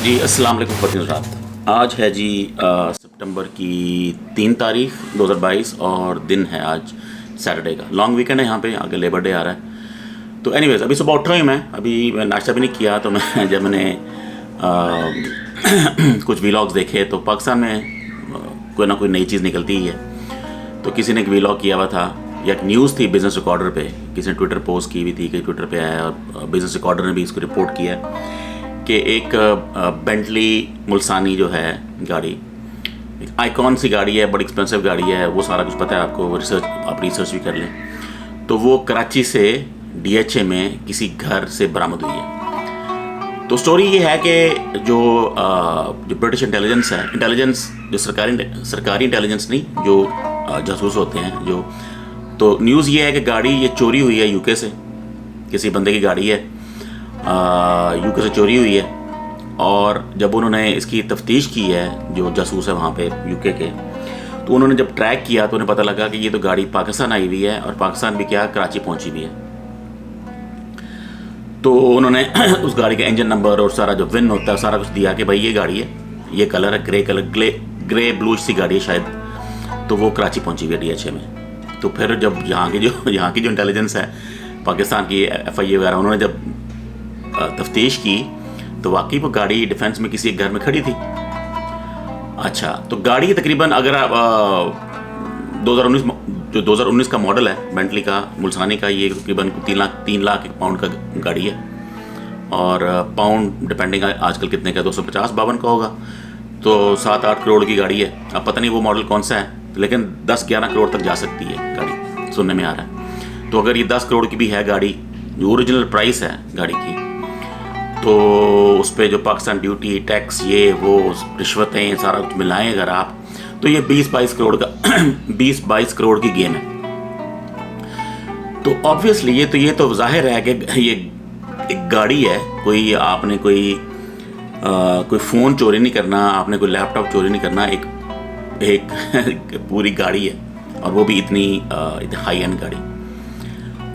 जी अस्सलाम वालेकुम ख़वातीन हज़रात। आज है जी सितंबर की 3 तारीख 2022 और दिन है आज सैटरडे का। लॉन्ग वीकेंड है यहाँ पे, आगे लेबर डे आ रहा है। तो एनीवेज़ अभी सुबह उठ रहा हूँ मैं, अभी मैं नाश्ता भी नहीं किया। तो मैं जब मैंने कुछ व्लॉग्स देखे तो पाकिस्तान में कोई ना कोई नई चीज़ निकलती ही है। तो किसी ने एक व्लॉग किया हुआ था या एक न्यूज़ थी बिज़नेस रिकॉर्डर पे, किसी ने ट्विटर पोस्ट की हुई थी कि ट्विटर पे आया और बिज़नेस रिकॉर्डर ने भी इसको रिपोर्ट किया कि एक बेंटली मुल्सानी जो है गाड़ी, एक आइकॉन सी गाड़ी है, बड़ी एक्सपेंसिव गाड़ी है, वो सारा कुछ पता है आपको, आप रिसर्च भी कर लें। तो वो कराची से डीएचए में किसी घर से बरामद हुई है। तो स्टोरी ये है कि जो ब्रिटिश इंटेलिजेंस जो सरकारी इंटेलिजेंस नहीं, जो जासूस होते हैं जो, तो न्यूज़ ये है कि गाड़ी ये चोरी हुई है यूके से, किसी बंदे की गाड़ी है, यूके से चोरी हुई है। और जब उन्होंने इसकी तफ्तीश की है, जो जासूस है वहाँ पे यूके के, तो उन्होंने जब ट्रैक किया तो उन्हें पता लगा कि ये तो गाड़ी पाकिस्तान आई हुई है, और पाकिस्तान भी क्या, कराची पहुँची भी है। तो उन्होंने उस गाड़ी का इंजन नंबर और सारा जो विन होता है सारा कुछ दिया कि भाई ये गाड़ी है, ये कलर है ग्रे कलर, ग्रे ब्लूश सी गाड़ी है शायद, तो वो कराची पहुँची हुई है डीएचए में। तो फिर जब यहाँ की जो इंटेलिजेंस है पाकिस्तान की, FIA वगैरह, उन्होंने जब तफ्तीश की तो वाकई वो गाड़ी डिफेंस में किसी एक घर में खड़ी थी। अच्छा, तो गाड़ी तकरीबन अगर आप 2019 का मॉडल है बेंटली का मुल्सानी का, ये तकरीबन 3 लाख एक पाउंड का गाड़ी है। और पाउंड डिपेंडिंग आजकल कितने का, 250-52 का होगा, तो 7-8 करोड़ की गाड़ी है। अब पता नहीं वो मॉडल कौन सा है, लेकिन 10-11 करोड़ तक जा सकती है गाड़ी, सुनने में आ रहा है। तो अगर ये 10 करोड़ की भी है गाड़ी, जो ओरिजिनल प्राइस है गाड़ी की, तो उस पर जो पाकिस्तान ड्यूटी, टैक्स, ये वो रिश्वतें सारा कुछ मिलाएं अगर आप, तो ये 20-22 करोड़ का 20-22 करोड़ की गेम है। तो ऑब्वियसली ये तो जाहिर है कि ये एक गाड़ी है, कोई आपने कोई फ़ोन चोरी नहीं करना, आपने कोई लैपटॉप चोरी नहीं करना, एक पूरी गाड़ी है, और वो भी इतनी हाई एंड गाड़ी।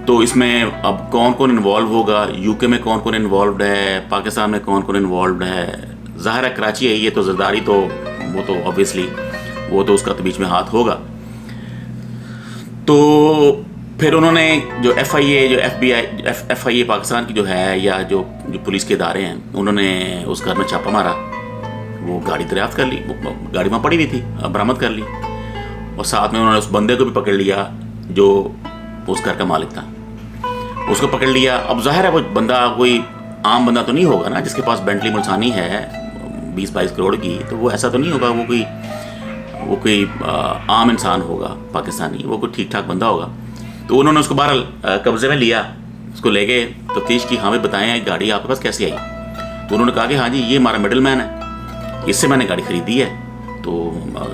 तो इसमें अब कौन कौन इन्वॉल्व होगा, यूके में कौन कौन इन्वॉल्व है, पाकिस्तान में कौन कौन इन्वॉल्व है, ज़ाहिर है कराची है ये, तो ज़रदारी तो वो तो ऑब्वियसली वो तो उसका तो बीच में हाथ होगा। तो फिर उन्होंने जो FIA पाकिस्तान की जो है, या जो पुलिस के इदारे हैं, उन्होंने उस घर में छापा मारा, वो गाड़ी दरियाफ्त कर ली, गाड़ी वहाँ पड़ी हुई थी, बरामद कर ली, और साथ में उन्होंने उस बंदे को भी पकड़ लिया जो उस घर का मालिक था, उसको पकड़ लिया। अब जाहिर है वो बंदा कोई आम बंदा तो नहीं होगा ना, जिसके पास बेंटली मुल्सानी है 20-22 करोड़ की, तो वो ऐसा तो नहीं होगा, वो कोई आम इंसान होगा पाकिस्तानी, वो कोई ठीक ठाक बंदा होगा। तो उन्होंने उसको बहरहाल कब्जे में लिया, उसको ले गए, तफ्तीश की, हाँ भाई बताएं गाड़ी आपके पास कैसे आई। तो उन्होंने कहा कि हाँ जी ये हमारा मिडल मैन है, इससे मैंने गाड़ी ख़रीदी है, तो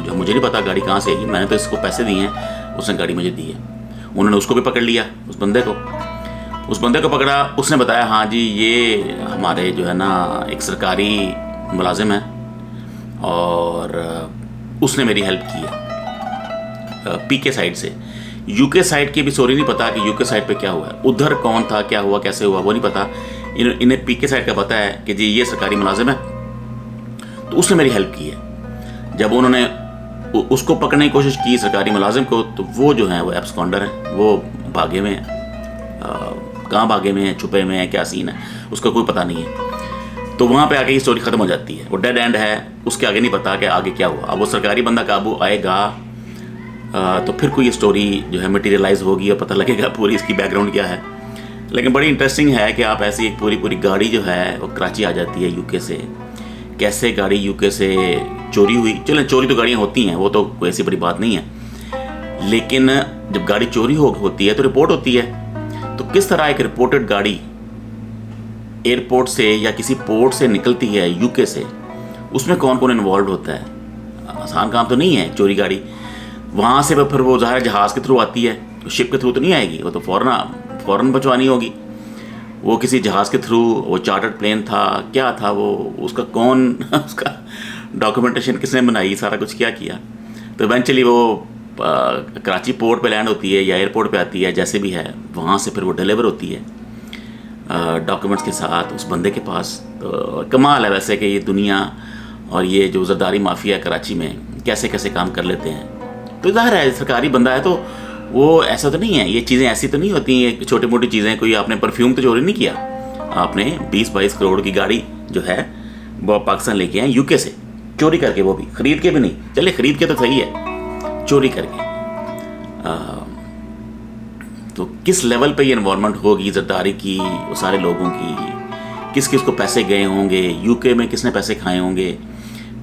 जो मुझे नहीं पता गाड़ी कहाँ से आई, मैंने तो इसको पैसे दिए हैं, उसने गाड़ी मुझे दी है। उन्होंने उसको भी पकड़ लिया, उस बंदे को पकड़ा, उसने बताया हाँ जी ये हमारे जो है ना एक सरकारी मुलाजिम है, और उसने मेरी हेल्प की है पीके साइड से। यूके साइड की भी स्टोरी नहीं पता कि यूके साइड पे क्या हुआ है, उधर कौन था, क्या हुआ, कैसे हुआ, वो नहीं पता। इन्हें पीके साइड का पता है कि जी ये सरकारी मुलाजिम है, तो उसने मेरी हेल्प की है। जब उन्होंने उसको पकड़ने की कोशिश की सरकारी मुलाजिम को, तो वो जो है वो एब्सकॉन्डर है, वो भागे में है, कहाँ भागे में है, छुपे में है, क्या सीन है उसका कोई पता नहीं है। तो वहाँ पे आके ये स्टोरी ख़त्म हो जाती है, वो डेड एंड है, उसके आगे नहीं पता कि आगे क्या हुआ। अब वो सरकारी बंदा काबू आएगा तो फिर कोई स्टोरी जो है मटीरियलाइज होगी और पता लगेगा पूरी इसकी बैकग्राउंड क्या है। लेकिन बड़ी इंटरेस्टिंग है कि आप ऐसी एक पूरी गाड़ी जो है वो कराची आ जाती है यूके से, कैसे गाड़ी यूके से चोरी हुई। चलें, चोरी तो गाड़ियाँ होती हैं, वो तो कोई ऐसी बड़ी बात नहीं है, लेकिन जब गाड़ी चोरी होती है तो रिपोर्ट होती है। तो किस तरह एक रिपोर्टेड गाड़ी एयरपोर्ट से या किसी पोर्ट से निकलती है यूके से, उसमें कौन कौन इन्वॉल्व होता है, आसान काम तो नहीं है चोरी गाड़ी। वहाँ से फिर वो ज़ाहिर जहाज़ के थ्रू आती है, शिप के थ्रू तो नहीं आएगी, वो तो फ़ौरन पहुँचवानी होगी। वो किसी जहाज़ के थ्रू, वो चार्टर्ड प्लेन था, क्या था वो, उसका कौन उसका डॉक्यूमेंटेशन किसने बनाई, सारा कुछ क्या किया। तो इवेंचुअली वो कराची पोर्ट पे लैंड होती है या एयरपोर्ट पे आती है, जैसे भी है, वहाँ से फिर वो डिलीवर होती है डॉक्यूमेंट्स के साथ उस बंदे के पास। तो कमाल है वैसे कि ये दुनिया और ये जो ज़रदारी माफिया कराची में कैसे कैसे काम कर लेते हैं। तो ज़ाहिर है सरकारी बंदा है तो वो ऐसा तो नहीं है, ये चीज़ें ऐसी तो नहीं होती हैं छोटी मोटी चीज़ें। कोई आपने परफ्यूम तो चोरी नहीं किया, आपने 20-22 करोड़ की गाड़ी जो है वो पाकिस्तान लेके आए यूके से चोरी करके, वो भी खरीद के भी नहीं, चले खरीद के तो सही है, चोरी करके। तो किस लेवल पे ये इन्वॉल्वमेंट होगी ज़रदारी की, वो सारे लोगों की, किस किस को पैसे गए होंगे, यूके में किसने पैसे खाए होंगे,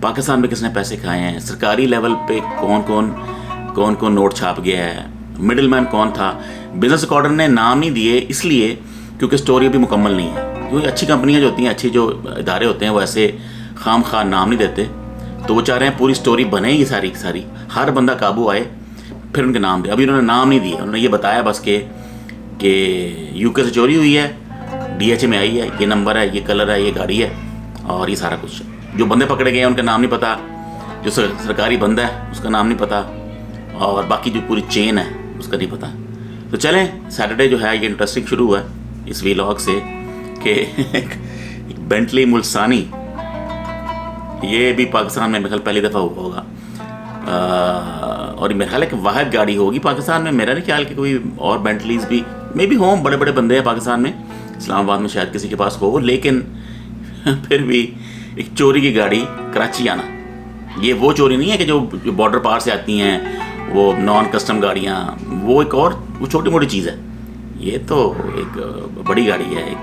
पाकिस्तान में किसने पैसे खाए हैं, सरकारी लेवल पे कौन कौन नोट छाप गया है, मिडिलमैन कौन था। बिजनेस रिकॉर्डर ने नाम नहीं दिए इसलिए क्योंकि स्टोरी अभी मुकम्मल नहीं है। क्योंकि अच्छी कंपनियां जो होती हैं, अच्छी जो इदारे होते हैं, वो ऐसे खाम खा नाम नहीं देते। तो वो चाह रहे हैं पूरी स्टोरी बने ही सारी सारी, हर बंदा काबू आए, फिर उनके नाम दे। अभी उन्होंने नाम नहीं दिए, उन्होंने ये बताया बस कि यूके से चोरी हुई है, DH में आई है, ये नंबर है, ये कलर है, ये गाड़ी है, और ये सारा कुछ। जो बंदे पकड़े गए हैं उनका नाम नहीं पता, जो सरकारी बंदा है उसका नाम नहीं पता, और बाकी जो पूरी चेन है उसका नहीं पता। तो चलें, सैटरडे जो है ये इंटरेस्टिंग शुरू हुआ है इस वीलॉग से कि बेंटली मुल्सानी, ये भी पाकिस्तान में मेरे ख्याल पहली दफ़ा हुआ होगा, और मेरे ख्याल है कि वाहिद गाड़ी होगी पाकिस्तान में। मेरा नहीं ख्याल कि कोई और बेंटलीज भी मे बी हों, बड़े बड़े बंदे हैं पाकिस्तान में, इस्लामाबाद में शायद किसी के पास हो, लेकिन फिर भी एक चोरी की गाड़ी कराची आना, ये वो चोरी नहीं है कि जो बॉर्डर पार से आती हैं, वो नॉन कस्टम गाड़ियाँ, वो एक और वो छोटी मोटी चीज़ है। ये तो एक बड़ी गाड़ी है, एक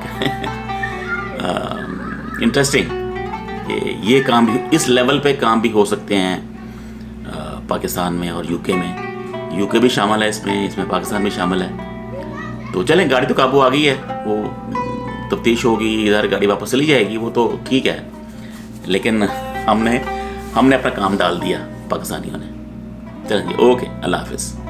इंटरेस्टिंग कि ये काम भी इस लेवल पे काम भी हो सकते हैं पाकिस्तान में और यूके में। यूके भी शामिल है इसमें पाकिस्तान भी शामिल है। तो चलें, गाड़ी तो काबू आ गई है, वो तफ्तीश होगी, इधर गाड़ी वापस चली जाएगी, वो तो ठीक है, लेकिन हमने अपना काम डाल दिया पाकिस्तानियों ने। चलें जी, ओके, अल्लाह हाफिज़।